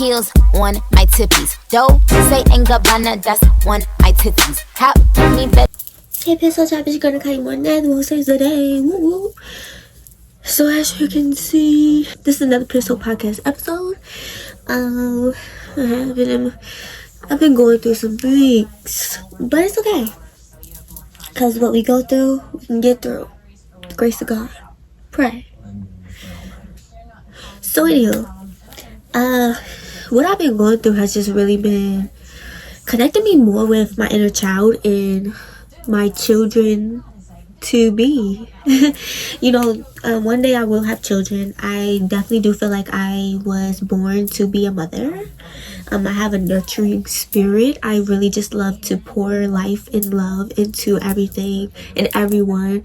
heels on my tippies. Dough, say ain't Gabbana, that's on my titties. How me bet. Hey, peso chap, it's gonna NAKIA MORNÈ. We'll say today. Woo woo. So as you can see, this is another Pistol Podcast episode. I've been going through some things, but it's okay. Cause what we go through, we can get through. The grace of God. Pray. So anywho, what I've been going through has just really been connecting me more with my inner child and my children to be. One day I will have children. I definitely do feel like I was born to be a mother. I have a nurturing spirit. I really just love to pour life and love into everything and everyone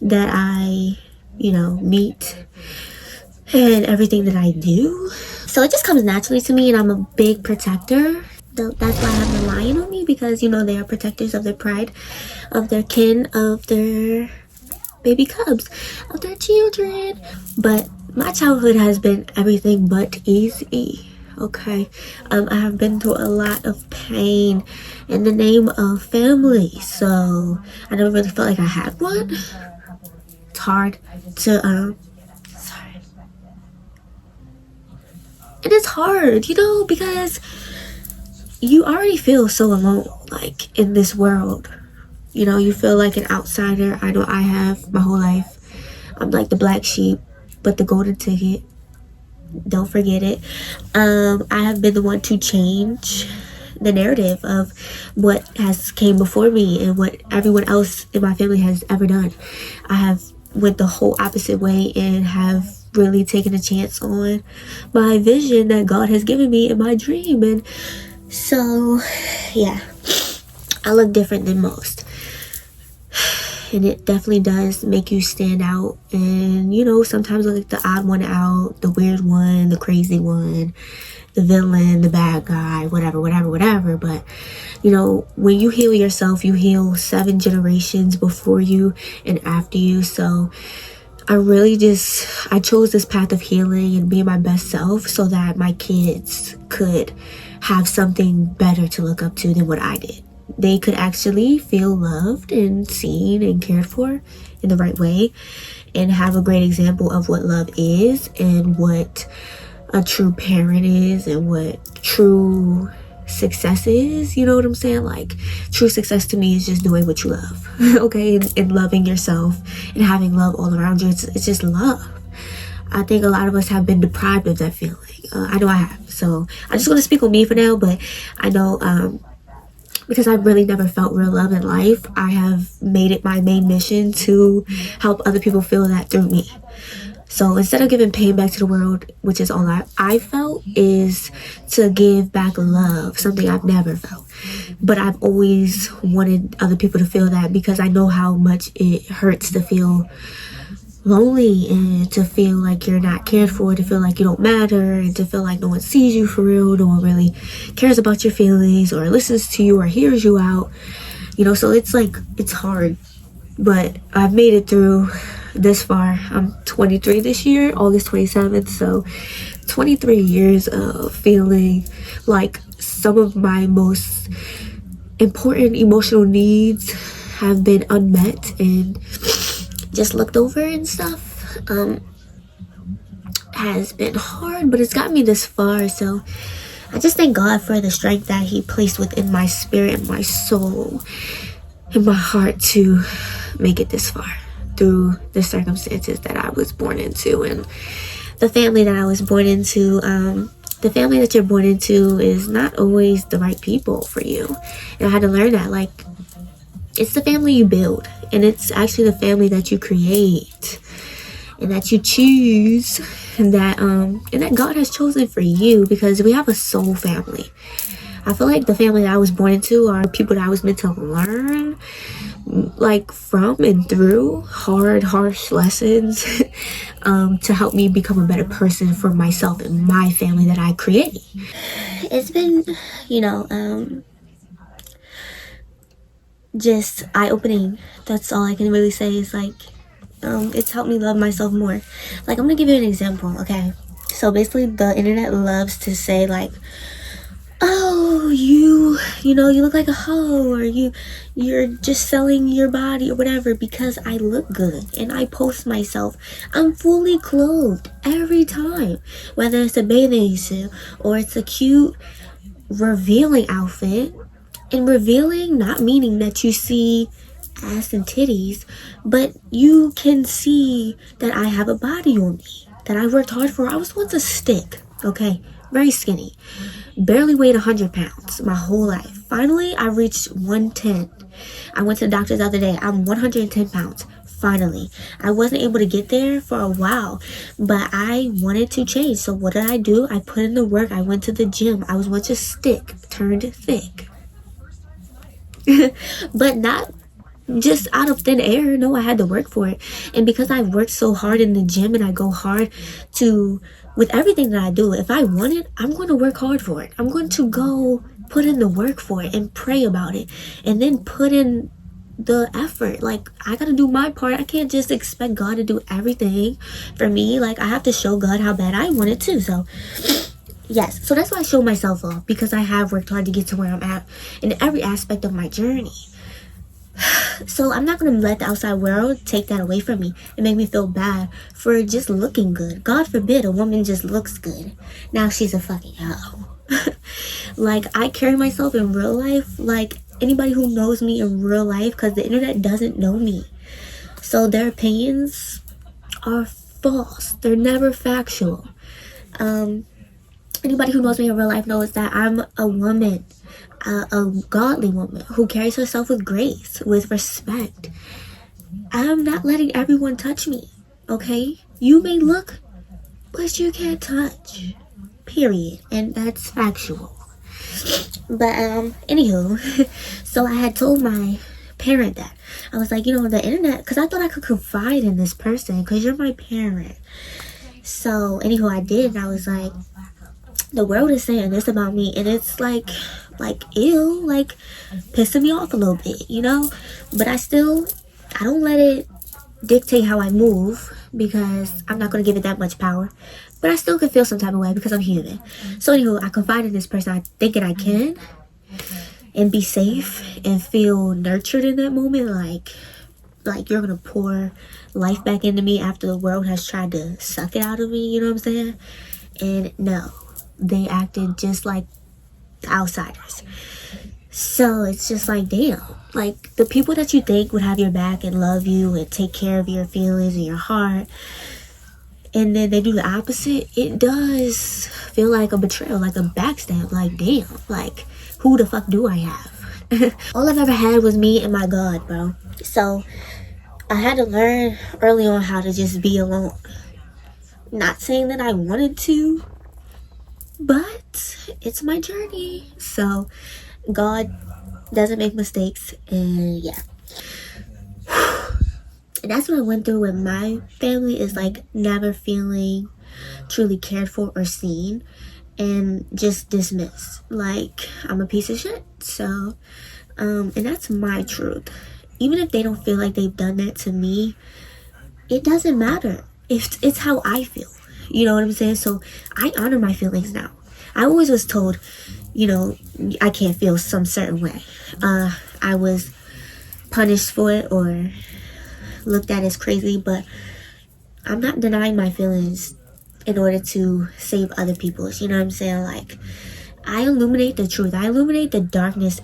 that I, meet and everything that I do. So it just comes naturally to me, and I'm a big protector. That's why I have the lion on me, because they are protectors of their pride, of their kin, of their baby cubs, of their children. But my childhood has been everything but easy. Okay, I have been through a lot of pain in the name of family, so I never really felt like I had one. It's hard to and it's hard, because you already feel so alone, like, in this world. You feel like an outsider. I know I have my whole life. I'm like the black sheep, but the golden ticket. Don't forget it. I have been the one to change the narrative of what has came before me and what everyone else in my family has ever done. I have went the whole opposite way and have really taken a chance on my vision that God has given me in my dream. And so, yeah, I look different than most. And it definitely does make you stand out. And, sometimes I like the odd one out, the weird one, the crazy one, the villain, the bad guy, whatever. But, when you heal yourself, you heal 7 generations before you and after you. So I chose this path of healing and being my best self so that my kids could have something better to look up to than what I did. They could actually feel loved and seen and cared for in the right way, and have a great example of what love is and what a true parent is and what true success is. You know what I'm saying? Like, true success to me is just doing what you love. Okay, and loving yourself and having love all around you. It's just love. I think a lot of us have been deprived of that feeling. I know I have. So I just want to speak on me for now, but I know because I really never felt real love in life, I have made it my main mission to help other people feel that through me. So instead of giving pain back to the world, which is all I felt, is to give back love, something I've never felt. But I've always wanted other people to feel that, because I know how much it hurts to feel lonely and to feel like you're not cared for, to feel like you don't matter, and to feel like no one sees you for real, no one really cares about your feelings or listens to you or hears you out. So it's hard, but I've made it through this far. I'm 23 this year, August 27th, so 23 years of feeling like some of my most important emotional needs have been unmet and just looked over and stuff. Has been hard, but it's got me this far. So I just thank God for the strength that He placed within my spirit and my soul and my heart to make it this far through the circumstances that I was born into and the family that I was born into. The family that you're born into is not always the right people for you, and I had to learn that. Like, it's the family you build, and it's actually the family that you create and that you choose, and that God has chosen for you, because we have a soul family. I feel like the family that I was born into are people that I was meant to learn from and through hard, harsh lessons to help me become a better person for myself and my family that I create. It's been, just eye-opening. That's all I can really say. Is it's helped me love myself more. I'm gonna give you an example. Okay, So basically, the internet loves to say like, oh, you know, you look like a hoe, or you're just selling your body or whatever, because I look good and I post myself. I'm fully clothed every time, whether it's a bathing suit or it's a cute revealing outfit. And revealing not meaning that you see ass and titties, but you can see that I have a body on me that I worked hard for. I was once a stick, okay, very skinny, barely weighed 100 pounds my whole life. Finally, I reached 110. I went to the doctor the other day. I'm 110 pounds. Finally, I wasn't able to get there for a while, but I wanted to change. So what did I do? I put in the work. I went to the gym. I was once a stick turned thick. But not just out of thin air. No, I had to work for it. And because I worked so hard in the gym, and I go hard to with everything that I do, if I want it, I'm going to work hard for it. I'm going to go put in the work for it and pray about it, and then put in the effort. Like, I gotta do my part. I can't just expect God to do everything for me. Like, I have to show God how bad I want it too. So yes, so that's why I show myself off, because I have worked hard to get to where I'm at in every aspect of my journey. So I'm not going to let the outside world take that away from me and make me feel bad for just looking good. God forbid a woman just looks good. Now she's a fucking hoe. Like, I carry myself in real life like anybody who knows me in real life, because the internet doesn't know me. So their opinions are false. They're never factual. Anybody who knows me in real life knows that I'm a woman, a godly woman who carries herself with grace, with respect. I'm not letting everyone touch me, okay? You may look, but you can't touch. Period. And that's factual. But, anywho, so I had told my parent that. I was like, you know, the internet, because I thought I could confide in this person, because you're my parent. So, anywho, I did, and I was like, the world is saying this about me, and it's like ew, like pissing me off a little bit, you know. But I don't let it dictate how I move, because I'm not going to give it that much power. But I still can feel some type of way, because I'm human. So anywho, I confide in this person. I think I can, and be safe and feel nurtured in that moment, like you're gonna pour life back into me after the world has tried to suck it out of me, you know what I'm saying? And no, they acted just like the outsiders. So it's just like, damn, like the people that you think would have your back and love you and take care of your feelings and your heart, and then they do the opposite. It does feel like a betrayal, like a backstab. Like, damn, like who the fuck do I have? All I've ever had was me and my God, bro. So I had to learn early on how to just be alone. Not saying that I wanted to, but it's my journey. So God doesn't make mistakes, and yeah. And that's what I went through with my family, is like never feeling truly cared for or seen, and just dismissed like I'm a piece of shit. So and that's my truth. Even if they don't feel like they've done that to me, it doesn't matter. If it's how I feel, you know what I'm saying? So I honor my feelings now. I always was told, you know, I can't feel some certain way. I was punished for it or looked at as crazy, but I'm not denying my feelings in order to save other people's, you know what I'm saying? Like, I illuminate the truth. I illuminate the darkness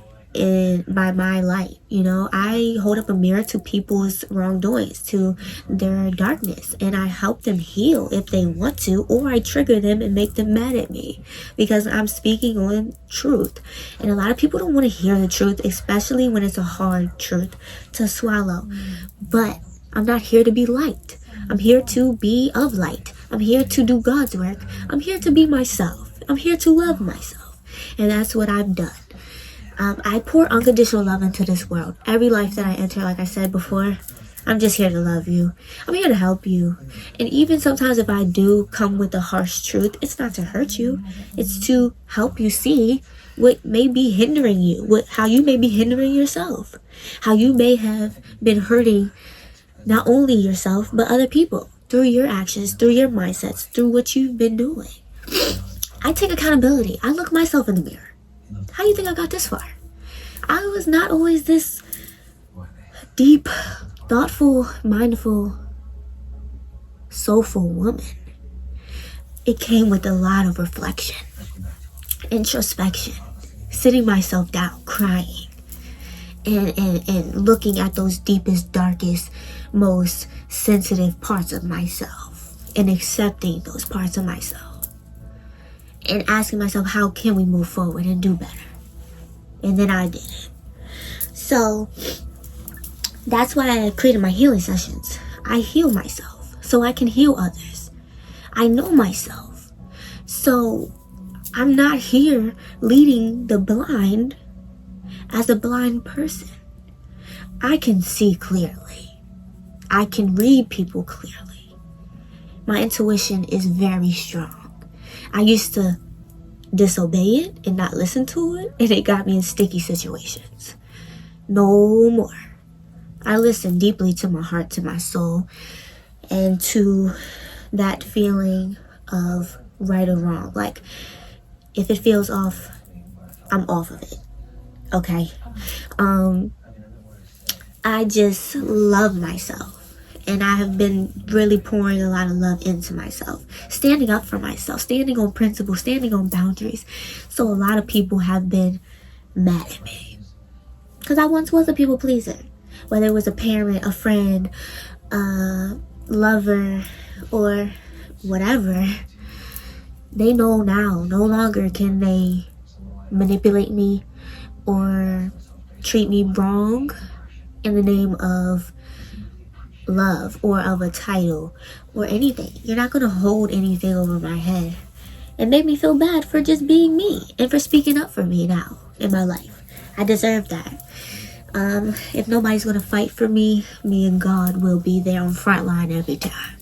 by my light, you know. I hold up a mirror to people's wrongdoings, to their darkness, and I help them heal if they want to, or I trigger them and make them mad at me because I'm speaking on truth. And a lot of people don't want to hear the truth, especially when it's a hard truth to swallow. But I'm not here to be light. I'm here to be of light. I'm here to do God's work. I'm here to be myself. I'm here to love myself. And that's what I've done. I pour unconditional love into this world. Every life that I enter, like I said before, I'm just here to love you. I'm here to help you. And even sometimes if I do come with the harsh truth, it's not to hurt you. It's to help you see what may be hindering you, how you may be hindering yourself, how you may have been hurting not only yourself, but other people through your actions, through your mindsets, through what you've been doing. I take accountability. I look myself in the mirror. How do you think I got this far? I was not always this deep, thoughtful, mindful, soulful woman. It came with a lot of reflection, introspection, sitting myself down, crying, and looking at those deepest, darkest, most sensitive parts of myself, and accepting those parts of myself, and asking myself, how can we move forward and do better? And then I did it. So that's why I created my healing sessions. I heal myself so I can heal others. I know myself, so I'm not here leading the blind as a blind person. I can see clearly. I can read people clearly. My intuition is very strong. I used to disobey it and not listen to it, and it got me in sticky situations. No more. I listen deeply to my heart, to my soul, and to that feeling of right or wrong. Like, if it feels off, I'm off of it. Okay? I just love myself. And I have been really pouring a lot of love into myself. Standing up for myself. Standing on principles. Standing on boundaries. So a lot of people have been mad at me. Because I once was a people pleaser. Whether it was a parent, a friend, a lover, or whatever. They know now. No longer can they manipulate me or treat me wrong in the name of love or of a title or anything. You're not going to hold anything over my head. It made me feel bad for just being me and for speaking up for me now in my life. I deserve that. If nobody's going to fight for me, me and God will be there on front line every time.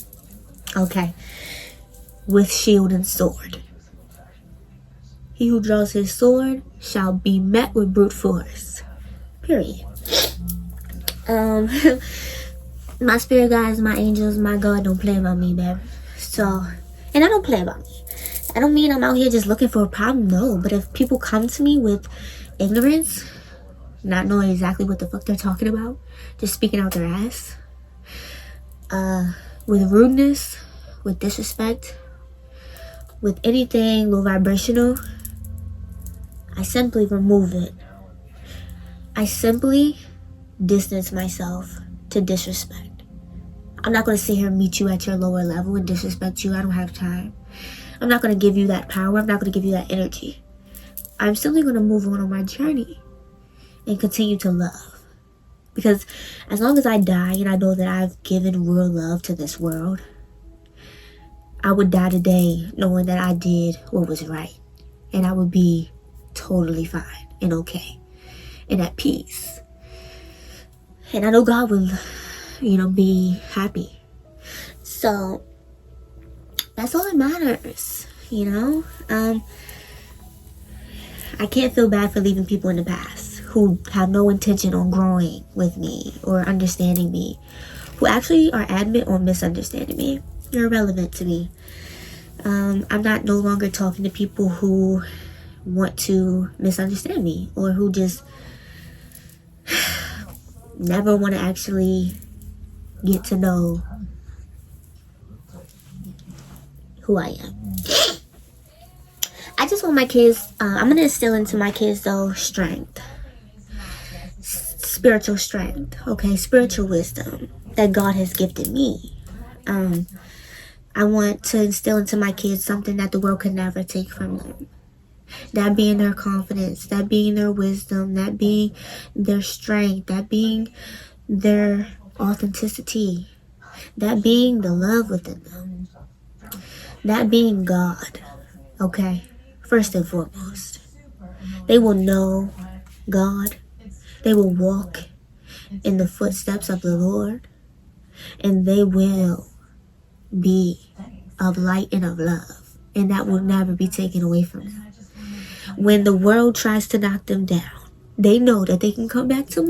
Okay? With shield and sword. He who draws his sword shall be met with brute force. Period. My spirit guides, my angels, my God don't play about me, baby. So, and I don't play about me. I don't mean I'm out here just looking for a problem, no. But if people come to me with ignorance, not knowing exactly what the fuck they're talking about, just speaking out their ass, with rudeness, with disrespect, with anything low vibrational, I simply remove it. I simply distance myself to disrespect. I'm not going to sit here and meet you at your lower level and disrespect you. I don't have time. I'm not going to give you that power. I'm not going to give you that energy. I'm simply going to move on my journey and continue to love. Because as long as I die and I know that I've given real love to this world, I would die today knowing that I did what was right. And I would be totally fine and okay and at peace. And I know God will, be happy. So that's all that matters, I can't feel bad for leaving people in the past who have no intention on growing with me or understanding me, who actually are adamant on misunderstanding me. You're irrelevant to me. I'm not no longer talking to people who want to misunderstand me or who just never want to actually get to know who I am. I just want my kids, I'm going to instill into my kids though strength, spiritual strength, okay, spiritual wisdom that God has gifted me. I want to instill into my kids something that the world could never take from them. That being their confidence, that being their wisdom, that being their strength, that being their authenticity, that being the love within them, that being God, okay? First and foremost, they will know God. They will walk in the footsteps of the Lord, and they will be of light and of love, and that will never be taken away from them. When the world tries to knock them down, they know that they can come back to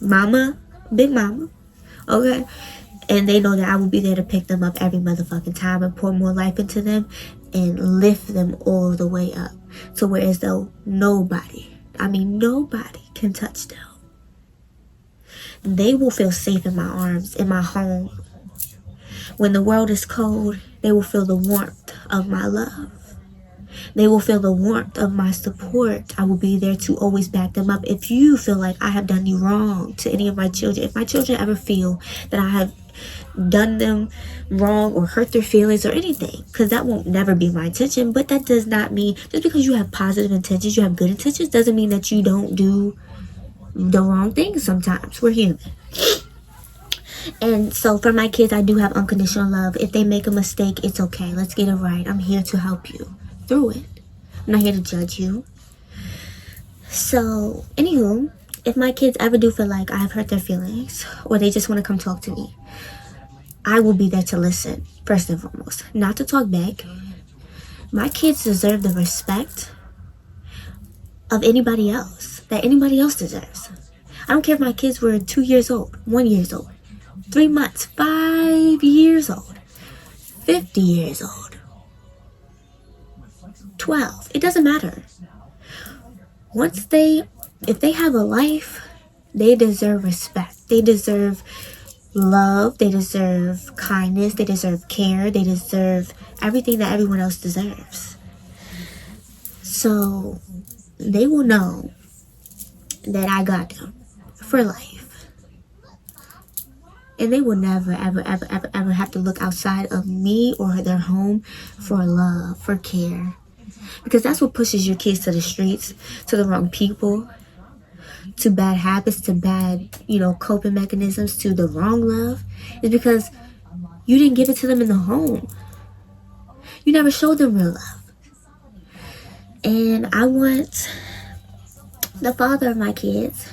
mama, big mama, okay, And they know that I will be there to pick them up every motherfucking time and pour more life into them and lift them all the way up to where as though nobody can touch them. They will feel safe in my arms, in my home. When the world is cold, they will feel the warmth of my love. They will feel the warmth of my support. I will be there to always back them up. If you feel like I have done you wrong to any of my children, if my children ever feel that I have done them wrong or hurt their feelings or anything, because that won't never be my intention, but that does not mean, just because you have positive intentions, you have good intentions, doesn't mean that you don't do the wrong things sometimes. We're human. And so for my kids, I do have unconditional love. If they make a mistake, it's okay. Let's get it right. I'm here to help you through it. I'm not here to judge you. So, anywho, if my kids ever do feel like I've hurt their feelings or they just want to come talk to me, I will be there to listen, first and foremost. Not to talk back. My kids deserve the respect of anybody else, that anybody else deserves. I don't care if my kids were 2 years old, 1 year old, 3 months, 5 years old, 50 years old, 12. It doesn't matter. If they have a life, they deserve respect. They deserve love. They deserve kindness. They deserve care. They deserve everything that everyone else deserves. So they will know that I got them for life. And they will never, ever, ever, ever, ever have to look outside of me or their home for love, for care. Because that's what pushes your kids to the streets, to the wrong people, to bad habits, to bad, coping mechanisms, to the wrong love. Is because you didn't give it to them in the home. You never showed them real love. And I want the father of my kids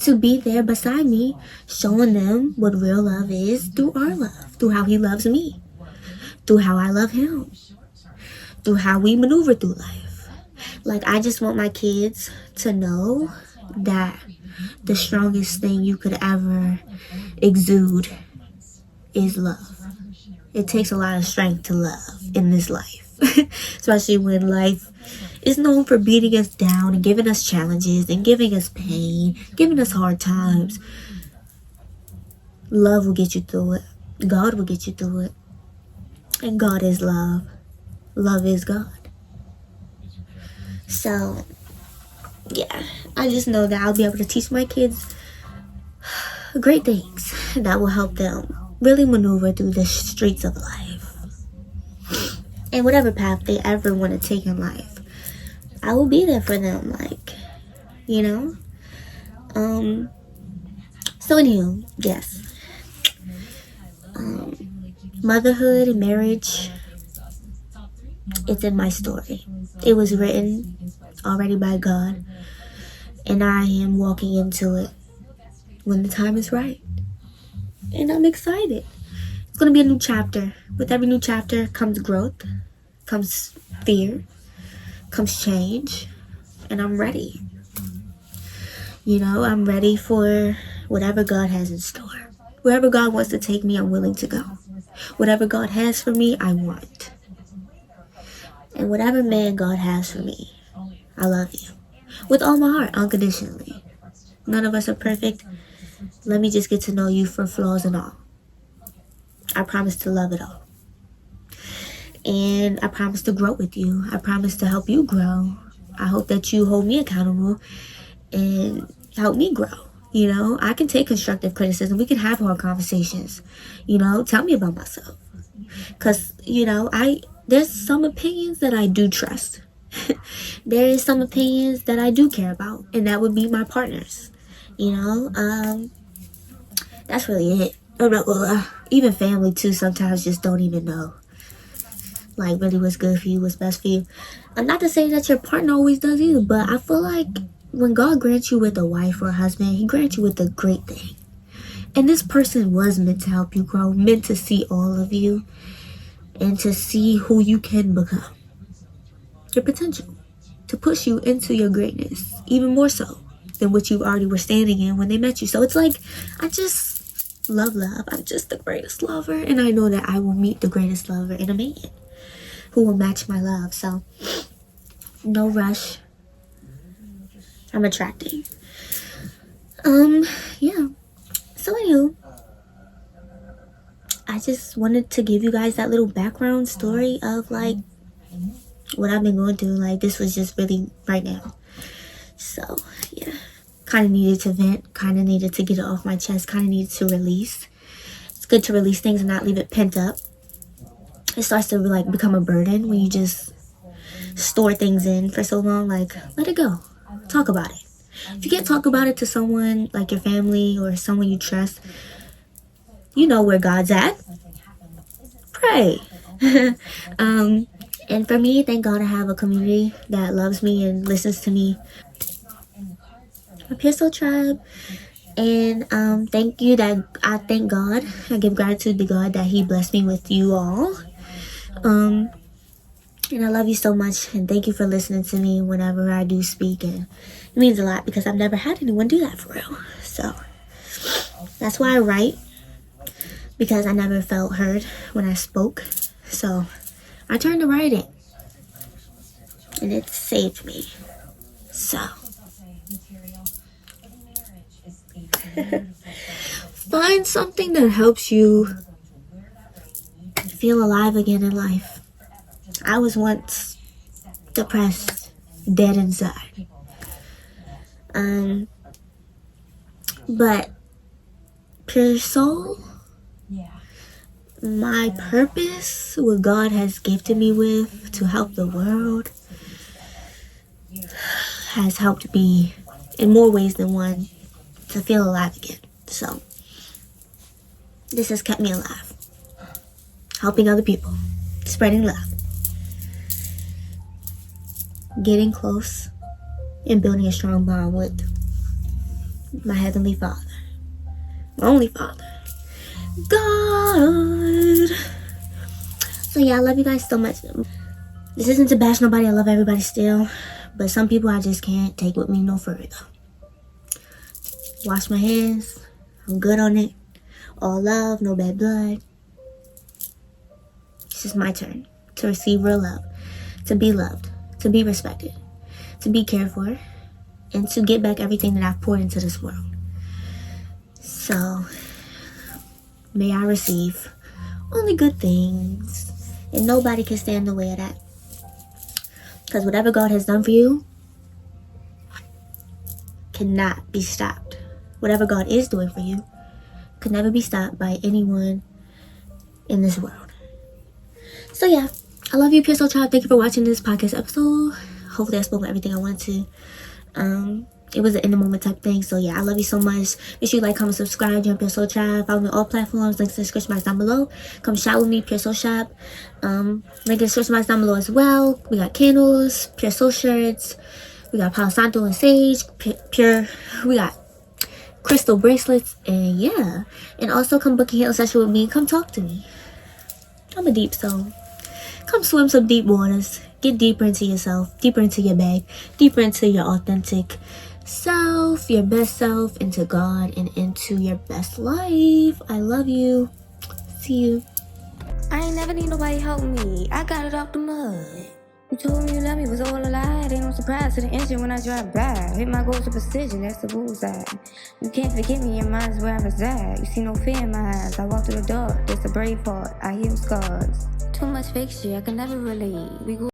to be there beside me, showing them what real love is through our love, through how he loves me, through how I love him, through how we maneuver through life. Like, I just want my kids to know that the strongest thing you could ever exude is love. It takes a lot of strength to love in this life, especially when life is known for beating us down and giving us challenges and giving us pain, giving us hard times. Love will get you through it. God will get you through it. And God is love. Love is God. So, yeah, I just know that I'll be able to teach my kids great things that will help them really maneuver through the streets of life. And whatever path they ever want to take in life, I will be there for them, So anywho, yes. Motherhood and marriage, it's in my story. It was written already by God, and I am walking into it when the time is right. And I'm excited. It's going to be a new chapter. With every new chapter comes growth, comes fear, comes change, and I'm ready. I'm ready for whatever God has in store. Wherever God wants to take me, I'm willing to go. Whatever God has for me, I want. And whatever man God has for me, I love you. With all my heart, unconditionally. None of us are perfect. Let me just get to know you for flaws and all. I promise to love it all. And I promise to grow with you. I promise to help you grow. I hope that you hold me accountable and help me grow. I can take constructive criticism. We can have hard conversations. Tell me about myself. Because, there's some opinions that I do trust. There is some opinions that I do care about. And that would be my partners. That's really it. I'm not gonna lie. Even family, too, sometimes just don't even know. Like, really what's good for you, what's best for you. I'm not to say that your partner always does either, but I feel like when God grants you with a wife or a husband, he grants you with a great thing. And this person was meant to help you grow, meant to see all of you, and to see who you can become. Your potential. To push you into your greatness, even more so than what you already were standing in when they met you. So it's like, I just love. I'm just the greatest lover, and I know that I will meet the greatest lover in a man who will match my love. So no rush. I'm attracting. Yeah. So anywho, I just wanted to give you guys that little background story of like what I've been going through. Like, this was just really right now. So yeah, kind of needed to vent, kind of needed to get it off my chest, kind of needed to release. It's good to release things and not leave it pent up. It starts to like become a burden when you just store things in for so long. Like, let it go. Talk about it. If you can't talk about it to someone like your family or someone you trust, you know where God's at. Pray. And for me, thank God I have a community that loves me and listens to me. A Pearso tribe. And thank you that I thank God. I give gratitude to God that He blessed me with you all. And I love you so much, and thank you for listening to me whenever I do speak. And it means a lot because I've never had anyone do that for real. So that's why I write, because I never felt heard when I spoke. So I turned to writing, and it saved me. So find something that helps you feel alive again in life. I was once depressed, dead inside. But pure soul, my purpose, what God has gifted me with to help the world, has helped me in more ways than one to feel alive again. So this has kept me alive, helping other people, spreading love, getting close, and building a strong bond with my Heavenly Father, my only Father, God. So yeah, I love you guys so much. This isn't to bash nobody. I love everybody still, but some people I just can't take with me no further. Wash my hands. I'm good on it. All love, no bad blood. It's just my turn to receive real love, to be loved, to be respected, to be cared for, and to get back everything that I've poured into this world. So may I receive only good things, and nobody can stand in the way of that. Because whatever God has done for you cannot be stopped. Whatever God is doing for you could never be stopped by anyone in this world. So yeah, I love you, Pearso Tribe. Thank you for watching this podcast episode. Hopefully I spoke about everything I wanted to. It was an in the moment type thing. So yeah, I love you so much. Make sure you like, comment, subscribe. Join Pearso Tribe. Follow me on all platforms. Links in the description box down below. Come shop with me, Pearso Shop. Link in the description box down below as well. We got candles, Pearso shirts. We got Palo Santo and Sage. Pure. We got crystal bracelets. And yeah. And also come book a healing session with me. Come talk to me. I'm a deep soul. Come swim some deep waters. Get deeper into yourself, deeper into your bag, deeper into your authentic self, your best self, into God, and into your best life. I love you. See you. I ain't never need nobody help me. I got it off the mud. You told me you love me, was all a lie. Ain't no surprise to the engine when I drive by. Hit my goals with precision, that's the bullseye. You can't forget me, your mind is where I reside. You see no fear in my eyes. I walk through the dark, that's the brave part. I heal scars. Too much fake shit, I can never relate. We go